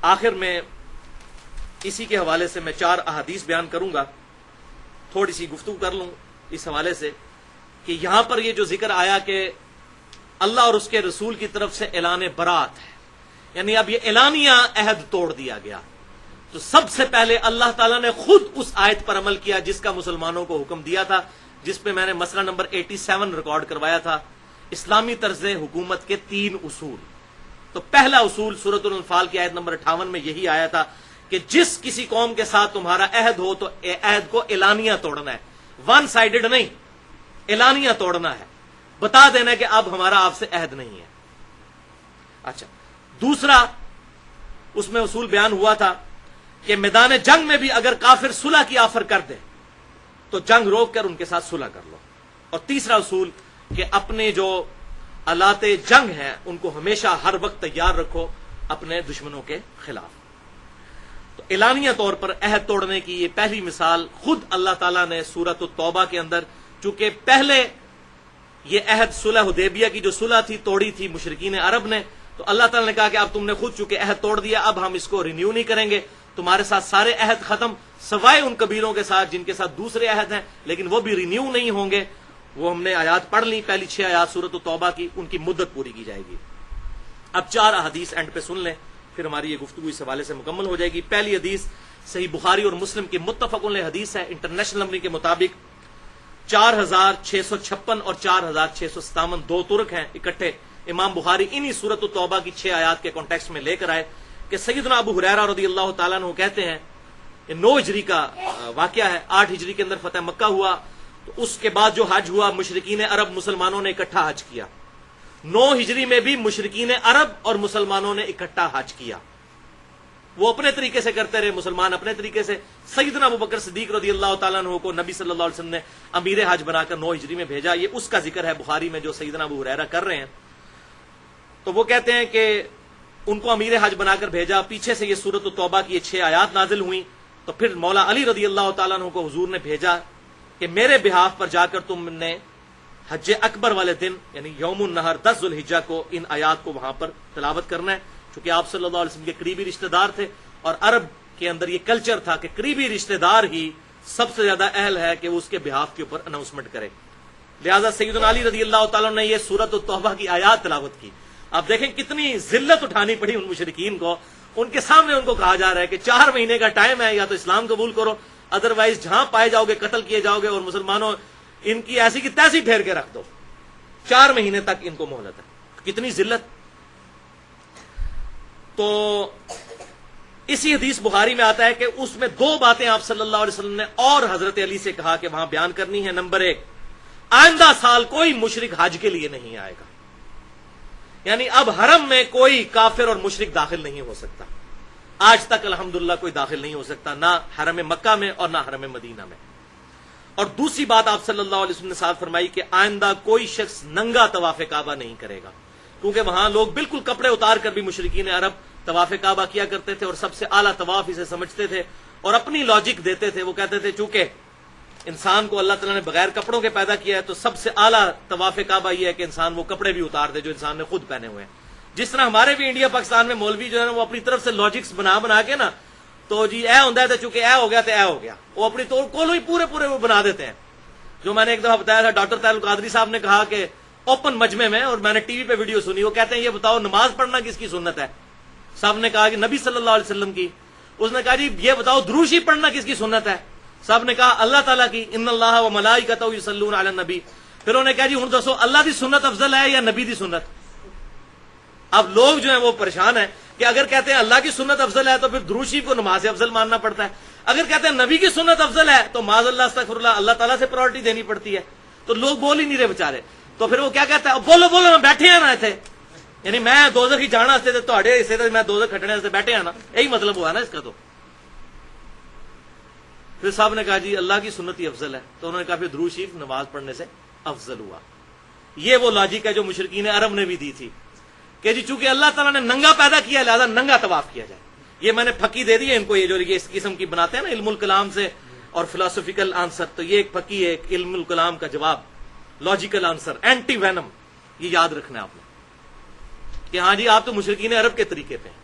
آخر میں اسی کے حوالے سے میں 4 احادیث بیان کروں گا، تھوڑی سی گفتگو کر لوں اس حوالے سے کہ یہاں پر یہ جو ذکر آیا کہ اللہ اور اس کے رسول کی طرف سے اعلان برات ہے، یعنی اب یہ اعلانیہ عہد توڑ دیا گیا، تو سب سے پہلے اللہ تعالیٰ نے خود اس آیت پر عمل کیا جس کا مسلمانوں کو حکم دیا تھا، جس پہ میں نے مسئلہ نمبر 87 ریکارڈ کروایا تھا، اسلامی طرز حکومت کے 3 اصول۔ تو پہلا اصول سورۃ الانفال کی آیت نمبر 58 میں یہی آیا تھا کہ جس کسی قوم کے ساتھ تمہارا عہد ہو تو عہد کو اعلانیہ توڑنا ہے، ون سائیڈڈ نہیں، اعلانیہ توڑنا ہے، بتا دینا کہ اب ہمارا آپ سے عہد نہیں ہے۔ اچھا، دوسرا اس میں اصول بیان ہوا تھا کہ میدان جنگ میں بھی اگر کافر صلح کی آفر کر دے تو جنگ روک کر ان کے ساتھ صلح کر لو۔ اور تیسرا اصول کہ اپنے جو آلات جنگ ہیں ان کو ہمیشہ ہر وقت تیار رکھو اپنے دشمنوں کے خلاف۔ تو اعلانیہ طور پر عہد توڑنے کی یہ پہلی مثال خود اللہ تعالیٰ نے سورۃ التوبہ کے اندر، چونکہ پہلے یہ عہد صلح حدیبیہ کی جو صلح تھی توڑی تھی مشرکین عرب نے، تو اللہ تعالیٰ نے کہا کہ اب تم نے خود چونکہ عہد توڑ دیا، اب ہم اس کو رینیو نہیں کریں گے، تمہارے ساتھ سارے عہد ختم، سوائے ان قبیلوں کے ساتھ جن کے ساتھ دوسرے عہد ہیں لیکن وہ بھی رینیو نہیں ہوں گے۔ وہ ہم نے آیات پڑھ لی، پہلی 6 آیات سورۃ التوبہ کی، ان کی مدت پوری کی جائے گی۔ اب 4 احادیث اینڈ پہ سن لیں، پھر ہماری یہ گفتگو اس حوالے سے مکمل ہو جائے گی۔ پہلی حدیث صحیح بخاری اور مسلم کی متفق علیہ حدیث ہے، انٹرنیشنل نمبر کے مطابق 4656 اور 4657 2 ترک ہیں اکٹھے۔ امام بخاری انہی سورۃ التوبہ کی 6 آیات کے کانٹیکسٹ میں لے کر آئے کہ سیدنا ابو ہریرہ رضی اللہ تعالیٰ عنہ کہتے ہیں، یہ 9 ہجری کا واقعہ ہے، 8 ہجری کے اندر فتح مکہ ہوا، تو اس کے بعد جو حج ہوا مشرکین عرب مسلمانوں نے اکٹھا حج کیا۔ 9 ہجری میں بھی مشرکین عرب اور مسلمانوں نے اکٹھا حج کیا، وہ اپنے طریقے سے کرتے رہے، مسلمان اپنے طریقے سے۔ سیدنا ابوبکر صدیق رضی اللہ تعالیٰ عنہ کو نبی صلی اللہ علیہ وسلم نے امیر حج بنا کر 9 ہجری میں بھیجا، یہ اس کا ذکر ہے بخاری میں جو سیدنا ابو ہریرہ کر رہے ہیں۔ تو وہ کہتے ہیں کہ ان کو امیر حج بنا کر بھیجا، پیچھے سے یہ سورۃ التوبہ کی یہ 6 آیات نازل ہوئیں، تو پھر مولا علی رضی اللہ تعالیٰ عنہ کو حضور نے بھیجا کہ میرے بہاف پر جا کر تم نے حج اکبر والے دن یعنی یوم النحر 10 ذوالحجہ کو ان آیات کو وہاں پر تلاوت کرنا ہے، چونکہ آپ صلی اللہ علیہ وسلم کے قریبی رشتہ دار تھے اور عرب کے اندر یہ کلچر تھا کہ قریبی رشتہ دار ہی سب سے زیادہ اہل ہے کہ وہ اس کے بہاف کے اوپر اناؤنسمنٹ کرے، لہذا سیدنا علی رضی اللہ تعالیٰ نے یہ سورۃ التوبہ کی آیات تلاوت کی۔ آپ دیکھیں کتنی ذلت اٹھانی پڑی ان مشرکین کو، ان کے سامنے ان کو کہا جا رہا ہے کہ 4 مہینے کا ٹائم ہے، یا تو اسلام قبول کرو، ادروائز جہاں پائے جاؤ گے قتل کیے جاؤ گے، اور مسلمانوں ان کی ایسی کی تیسی پھیر کے رکھ دو، 4 مہینے تک ان کو مہلت ہے۔ کتنی ذلت۔ تو اسی حدیث بخاری میں آتا ہے کہ اس میں 2 باتیں آپ صلی اللہ علیہ وسلم نے اور حضرت علی سے کہا کہ وہاں بیان کرنی ہے۔ نمبر 1، آئندہ سال کوئی مشرک حج کے لیے نہیں آئے گا، یعنی اب حرم میں کوئی کافر اور مشرک داخل نہیں ہو سکتا، آج تک الحمدللہ کوئی داخل نہیں ہو سکتا، نہ حرم مکہ میں اور نہ حرم مدینہ میں۔ اور دوسری بات آپ صلی اللہ علیہ وسلم نے ساتھ فرمائی کہ آئندہ کوئی شخص ننگا طواف کعبہ نہیں کرے گا، کیونکہ وہاں لوگ بالکل کپڑے اتار کر بھی مشرکین عرب طواف کعبہ کیا کرتے تھے اور سب سے اعلیٰ طواف اسے سمجھتے تھے، اور اپنی لاجک دیتے تھے، وہ کہتے تھے چونکہ انسان کو اللہ تعالیٰ نے بغیر کپڑوں کے پیدا کیا ہے تو سب سے اعلیٰ طواف کعبہ یہ ہے کہ انسان وہ کپڑے بھی اتار دے جو انسان نے خود پہنے ہوئے ہیں۔ جس طرح ہمارے بھی انڈیا پاکستان میں مولوی جو ہے نا وہ اپنی طرف سے لاجکس بنا کے نا، تو جی اے ہوں تو چونکہ اے ہو گیا تو اے ہو گیا، وہ اپنی طور کو ہی پورے وہ بنا دیتے ہیں۔ جو میں نے ایک دفعہ بتایا تھا، ڈاکٹر طاہر القادری صاحب نے کہا کہ اوپن مجمع میں، اور میں نے ٹی وی پہ ویڈیو سنی، وہ کہتے ہیں یہ بتاؤ نماز پڑھنا کس کی سنت ہے؟ صاحب نے کہا کہ نبی صلی اللہ علیہ وسلم کی۔ اس نے کہا جی یہ بتاؤ دروشی پڑھنا کس کی سنت ہے؟ صاحب نے کہا اللہ تعالیٰ کی، ان اللہ و ملائکتہ یصلون علی النبی۔ پھر انہوں نے کہا جی ہن دسو اللہ دی سنت افضل ہے یا نبی دی سنت؟ اب لوگ جو ہیں وہ پریشان ہیں کہ اگر کہتے ہیں اللہ کی سنت افضل ہے تو پھر دروشی کو نماز افضل ماننا پڑتا ہے، اگر کہتے ہیں نبی کی سنت افضل ہے تو معاذ اللہ استغفر اللہ اللہ تعالیٰ سے پرائرٹی دینی پڑتی ہے۔ تو لوگ بول ہی نہیں رہے بےچارے، تو پھر وہ کیا کہتا ہے بولو میں بیٹھے ہیں نا تھے، یعنی میں دوزخ ہی جانا سے تھوڑے حصے سے میں دوزخ کھٹنے سے بیٹھے ہیں نا، یہی مطلب ہوا نا اس کا۔ تو پھر صاحب نے کہا جی اللہ کی سنت ہی افضل ہے، تو انہوں نے کہا پھر درود شریف نماز پڑھنے سے افضل ہوا۔ یہ وہ لاجک ہے جو مشرکین عرب نے بھی دی تھی کہ جی چونکہ اللہ تعالیٰ نے ننگا پیدا کیا لہذا ننگا طواف کیا جائے۔ یہ میں نے پھکی دے دی ہے ان کو، یہ جو اس قسم کی بناتے ہیں نا علم الکلام سے اور فلاسفیکل آنسر، تو یہ ایک پھکی ہے، ایک علم الکلام کا جواب، لاجیکل آنسر، اینٹی وینم۔ یہ یاد رکھنا ہے آپ نے کہ ہاں جی آپ تو مشرکین عرب کے طریقے پہ ہیں،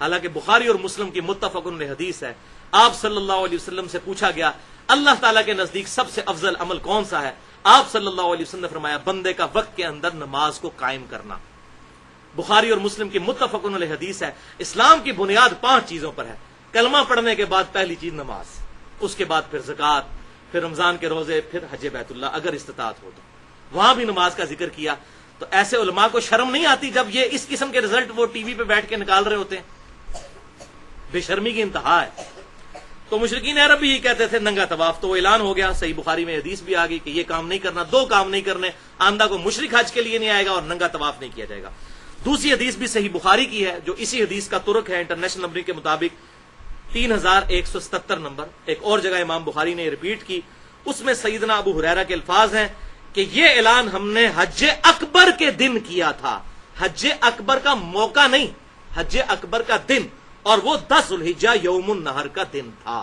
حالانکہ بخاری اور مسلم کی متفق علیہ حدیث ہے. آپ صلی اللہ علیہ وسلم سے پوچھا گیا اللہ تعالیٰ کے نزدیک سب سے افضل عمل کون سا ہے؟ آپ صلی اللہ علیہ وسلم نے فرمایا بندے کا وقت کے اندر نماز کو قائم کرنا. بخاری اور مسلم کی متفق علیہ حدیث ہے. اسلام کی بنیاد 5 چیزوں پر ہے. کلمہ پڑھنے کے بعد پہلی چیز نماز، اس کے بعد پھر زکوٰۃ، پھر رمضان کے روزے، پھر حج بیت اللہ اگر استطاعت ہو تو. وہاں بھی نماز کا ذکر کیا. تو ایسے علماء کو شرم نہیں آتی جب یہ اس قسم کے رزلٹ وہ ٹی وی پہ بیٹھ کے نکال رہے ہوتے ہیں؟ بے شرمی کی انتہا ہے. تو مشرکین عرب بھی یہ کہتے تھے ننگا طواف، تو وہ اعلان ہو گیا. صحیح بخاری میں حدیث بھی آ گئی کہ یہ کام نہیں کرنا، 2 کام نہیں کرنے. آندہ کو مشرک حج کے لیے نہیں آئے گا اور ننگا طواف نہیں کیا جائے گا. دوسری حدیث بھی صحیح بخاری کی ہے جو اسی حدیث کا ترک ہے انٹرنیشنل نمبر کے مطابق 3177 نمبر. ایک اور جگہ امام بخاری نے ریپیٹ کی، اس میں سیدنا ابو ہریرہ کے الفاظ ہیں کہ یہ اعلان ہم نے حج اکبر کے دن کیا تھا. حج اکبر کا موقع نہیں، حج اکبر کا دن، اور وہ 10 ذوالحجہ یوم النہر کا دن تھا.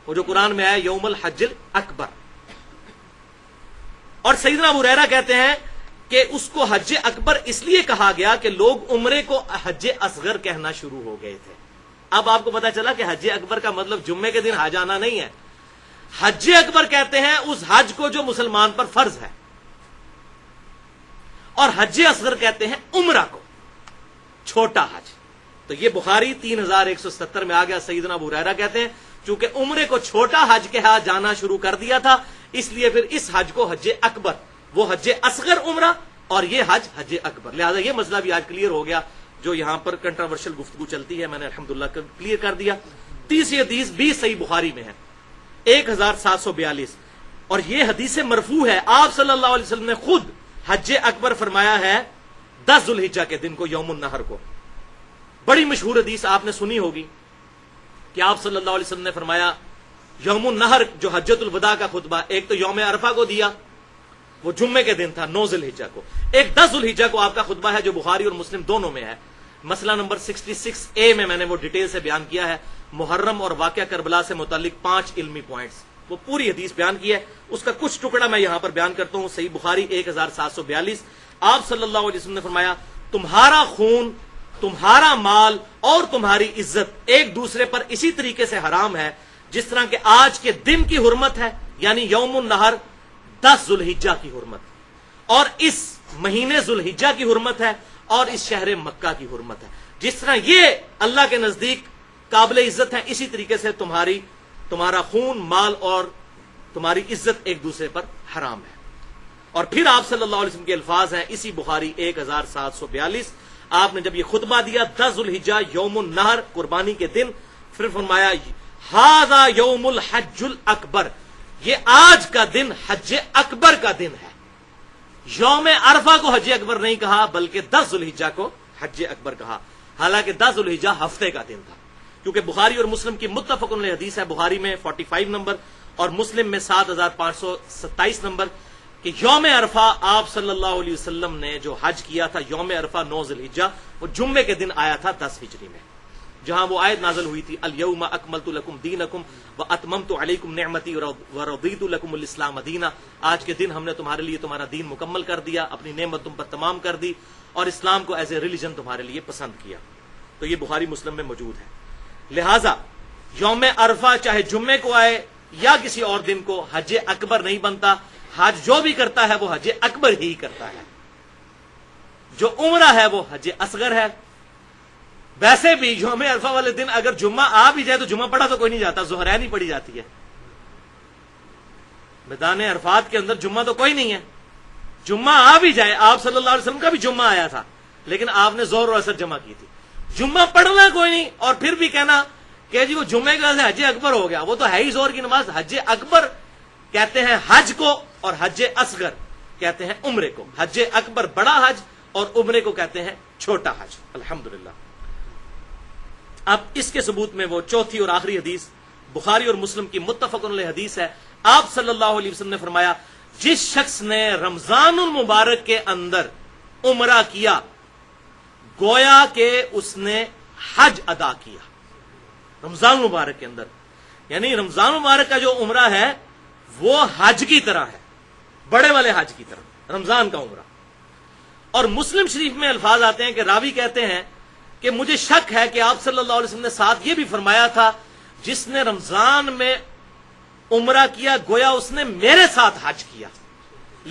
وہ جو قرآن میں آیا یوم الحج الاکبر. اور سیدنا ابو ہریرہ کہتے ہیں کہ اس کو حج اکبر اس لیے کہا گیا کہ لوگ عمرے کو حج اصغر کہنا شروع ہو گئے تھے. اب آپ کو پتا چلا کہ حج اکبر کا مطلب جمعے کے دن حج آنا نہیں ہے. حج اکبر کہتے ہیں اس حج کو جو مسلمان پر فرض ہے، اور حج اصغر کہتے ہیں عمرہ کو، چھوٹا حج. تو یہ بخاری 3177 میں آ گیا. سیدنا ابو ہریرہ کہتے ہیں چونکہ عمرے کو چھوٹا حج کہا جانا شروع کر دیا تھا، اس لیے پھر اس حج کو حج اکبر، وہ حج اصغر عمرہ اور یہ حج اکبر. لہذا یہ مسئلہ بھی آج کلیئر ہو گیا جو یہاں پر کنٹروورشل گفتگو چلتی ہے، میں نے الحمدللہ کلیئر کر دیا. تیسری حدیث بھی صحیح بخاری میں ہے 1742، اور یہ حدیث مرفوع ہے. آپ صلی اللہ علیہ وسلم نے خود حج اکبر فرمایا ہے 10 ذوالحجہ کے دن کو، یوم النہر کو. بڑی مشہور حدیث آپ نے سنی ہوگی کہ آپ صلی اللہ علیہ وسلم نے فرمایا یوم النہر جو حجۃ الوداع کا خطبہ، ایک تو یوم عرفہ کو دیا، وہ جمعے کے دن تھا 9 ذوالحجہ کو. ایک 10 ذوالحجہ کو آپ کا خطبہ ہے جو بخاری اور مسلم دونوں میں ہے. مسئلہ نمبر 66A میں نے وہ ڈیٹیل سے بیان کیا ہے. محرم اور واقعہ کربلا سے متعلق 5 علمی پوائنٹس، وہ پوری حدیث بیان کی ہے. اس کا کچھ ٹکڑا میں یہاں پر بیان کرتا ہوں. صحیح بخاری 1742. آپ صلی اللہ علیہ وسلم نے فرمایا تمہارا خون، تمہارا مال اور تمہاری عزت ایک دوسرے پر اسی طریقے سے حرام ہے جس طرح کہ آج کے دن کی حرمت ہے، یعنی یوم النہر 10 ذوالحجہ کی حرمت، اور اس مہینے ذوالحجہ کی حرمت ہے، اور اس شہر مکہ کی حرمت ہے. جس طرح یہ اللہ کے نزدیک قابل عزت ہے، اسی طریقے سے تمہارا خون، مال اور تمہاری عزت ایک دوسرے پر حرام ہے. اور پھر آپ صلی اللہ علیہ وسلم کے الفاظ ہیں اسی بخاری 1742. آپ نے جب یہ خطبہ دیا 10 ذوالحجہ یوم النہر قربانی کے دن، پھر فرمایا ھذا یوم الحج الاکبر، یہ آج کا دن حج اکبر کا دن ہے. یوم عرفہ کو حج اکبر نہیں کہا بلکہ 10 ذوالحجہ کو حج اکبر کہا. حالانکہ 10 ذوالحجہ ہفتے کا دن تھا، کیونکہ بخاری اور مسلم کی متفق علیہ حدیث ہے. بخاری میں 45 نمبر اور مسلم میں 7527 نمبر کہ یوم عرفہ آپ صلی اللہ علیہ وسلم نے جو حج کیا تھا یوم عرفہ 9 ذوالحجہ، وہ جمعے کے دن آیا تھا 10 ہجری میں، جہاں وہ آیت نازل ہوئی تھی الیوم اکملت لکم دینکم واتممت علیکم نعمتی ورضیت لکم الاسلام دینا. آج کے دن ہم نے تمہارے لیے تمہارا دین مکمل کر دیا، اپنی نعمت تم پر تمام کر دی، اور اسلام کو ایز اے ریلیجن تمہارے لیے پسند کیا. تو یہ بخاری مسلم میں موجود ہے. لہذا یوم عرفہ چاہے جمعے کو آئے یا کسی اور دن کو حج اکبر نہیں بنتا. حج جو بھی کرتا ہے وہ حج اکبر ہی کرتا ہے، جو عمرہ ہے وہ حج اصغر ہے. ویسے بھی یوم عرفہ والے دن اگر جمعہ آ بھی جائے تو جمعہ پڑھا تو کوئی نہیں جاتا، ظہرین ہی پڑھی جاتی ہے. میدان عرفات کے اندر جمعہ تو کوئی نہیں ہے. جمعہ آ بھی جائے، آپ صلی اللہ علیہ وسلم کا بھی جمعہ آیا تھا لیکن آپ نے ظہر اور عصر جمع کی تھی. جمعہ پڑھنا کوئی نہیں، اور پھر بھی کہنا کہ جی وہ جمعے کا حج اکبر ہو گیا، وہ تو ہے ہی ظہر کی نماز. حج اکبر کہتے ہیں حج کو، اور حج اصغر کہتے ہیں عمرے کو. حج اکبر بڑا حج اور عمرے کو کہتے ہیں چھوٹا حج. الحمدللہ. اب اس کے ثبوت میں وہ چوتھی اور آخری حدیث بخاری اور مسلم کی متفق علیہ حدیث ہے. آپ صلی اللہ علیہ وسلم نے فرمایا جس شخص نے رمضان المبارک کے اندر عمرہ کیا گویا کہ اس نے حج ادا کیا. رمضان المبارک کے اندر، یعنی رمضان المبارک کا جو عمرہ ہے وہ حج کی طرح ہے، بڑے والے حج کی طرح رمضان کا عمرہ. اور مسلم شریف میں الفاظ آتے ہیں کہ راوی کہتے ہیں کہ مجھے شک ہے کہ آپ صلی اللہ علیہ وسلم نے ساتھ یہ بھی فرمایا تھا جس نے رمضان میں عمرہ کیا گویا اس نے میرے ساتھ حج کیا،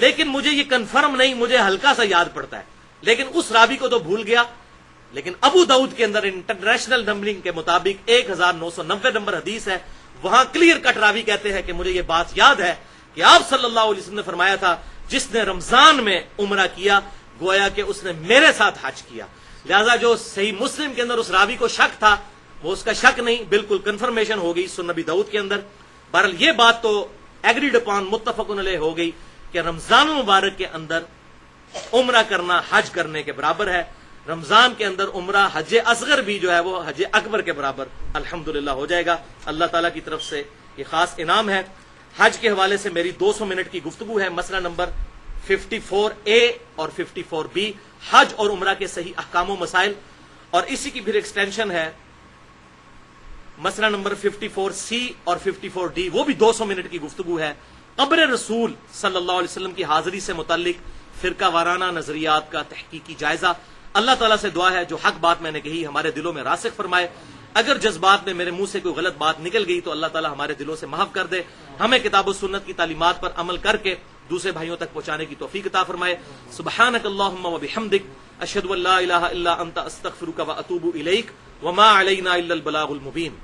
لیکن مجھے یہ کنفرم نہیں، مجھے ہلکا سا یاد پڑتا ہے، لیکن اس راوی کو تو بھول گیا۔ لیکن ابو داؤد کے اندر انٹرنیشنل نمبرنگ کے مطابق 1990 نمبر حدیث ہے، وہاں کلیئر کٹ راوی کہتے ہیں کہ مجھے یہ بات یاد ہے کہ آپ صلی اللہ علیہ وسلم نے فرمایا تھا جس نے رمضان میں عمرہ کیا گویا کہ اس نے میرے ساتھ حج کیا۔ لہذا جو صحیح مسلم کے اندر اس راوی کو شک تھا وہ اس کا شک نہیں، بالکل کنفرمیشن ہو گئی سنن نبی داؤد کے اندر۔ بہرحال یہ بات تو ایگریڈ اپان، متفق علیہ ہو گئی کہ رمضان مبارک کے اندر عمرہ کرنا حج کرنے کے برابر ہے۔ رمضان کے اندر عمرہ حج اصغر بھی جو ہے وہ حج اکبر کے برابر الحمدللہ ہو جائے گا۔ اللہ تعالیٰ کی طرف سے یہ خاص انعام ہے۔ حج کے حوالے سے میری 200 منٹ کی گفتگو ہے، مسئلہ نمبر 54A اور 54B، حج اور عمرہ کے صحیح احکام و مسائل، اور اسی کی پھر ایکسٹینشن ہے مسئلہ نمبر 54C اور 54D، وہ بھی 200 منٹ کی گفتگو ہے۔ قبر رسول صلی اللہ علیہ وسلم کی حاضری سے متعلق فرقہ وارانہ نظریات کا تحقیقی جائزہ۔ اللہ تعالیٰ سے دعا ہے جو حق بات میں نے کہی ہمارے دلوں میں راسخ فرمائے، اگر جذبات میں میرے منہ سے کوئی غلط بات نکل گئی تو اللہ تعالیٰ ہمارے دلوں سے محو کر دے، ہمیں کتاب و سنت کی تعلیمات پر عمل کر کے دوسرے بھائیوں تک پہنچانے کی توفیق عطا فرمائے۔ سبحانک اللہم و بحمدک، اشہد ان لا الہ الا انت، استغفرک و اتوب الیک، وما علینا الا البلاغ المبین۔